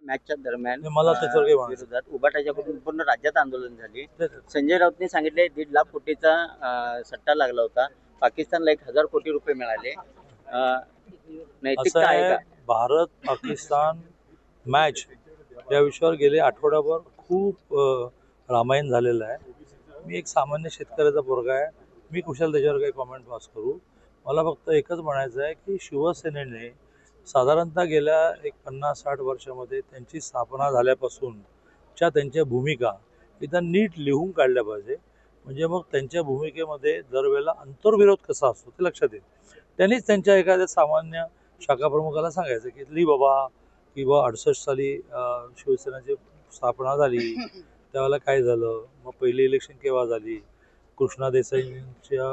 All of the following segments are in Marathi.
मॅचच्या दरम्यान मला त्याच्यावर काही म्हणायचं विरोधात उभाटाच्याकडून पूर्ण राज्यात आंदोलन झाले. संजय राऊतने सांगितले 1.5 लाख कोटीचा सट्टा लागला होता. पाकिस्तानला 1000 कोटी रुपये मिळाले. नैतिकता आहे का? भारत पाकिस्तान मॅच या विषयावर गेले आठवड्याभर खूप रामायण झालेलं आहे. मी एक सामान्य शेतकऱ्याचा पोरगा आहे. मी कुशाल त्याच्यावर काही कॉमेंट पास करू. मला फक्त एकच म्हणायचं आहे की शिवसेनेने साधारणतः गेल्या एक 50-60 वर्षामध्ये त्यांची स्थापना झाल्यापासूनच्या त्यांच्या भूमिका इथं नीट लिहून काढल्या पाहिजे. म्हणजे मग त्यांच्या भूमिकेमध्ये दरवेळेला अंतर्विरोध कसा असतो ते लक्षात येईल. त्यांनीच त्यांच्या एखाद्या सामान्य शाखा प्रमुखाला सांगायचं की लिही बाबा की बा 68 साली शिवसेनेची स्थापना झाली त्यावेळेला काय झालं, मग पहिली इलेक्शन केव्हा झाली, कृष्णा देसाईंच्या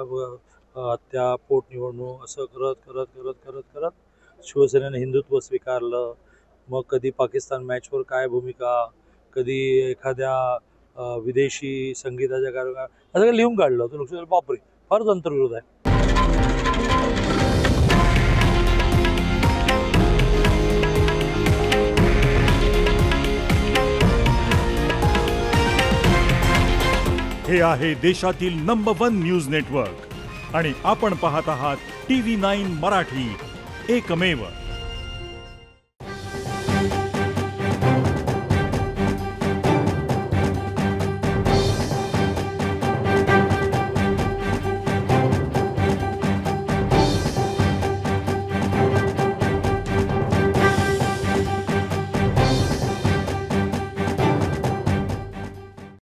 हत्या, पोटनिवडणूक, असं करत करत करत करत करत शिवसेनेने हिंदुत्व स्वीकारलं. मग कधी पाकिस्तान मॅचवर काय भूमिका, कधी एखाद्या विदेशी संगीताच्या कार्यक्रम, असं काही लिहून काढलं तर लक्षात बापरे फारच अंतर्विरोध आहे. हे आहे देशातील नंबर 1 न्यूज नेटवर्क आणि आपण पाहत आहात TV9 मराठी, एकमेव.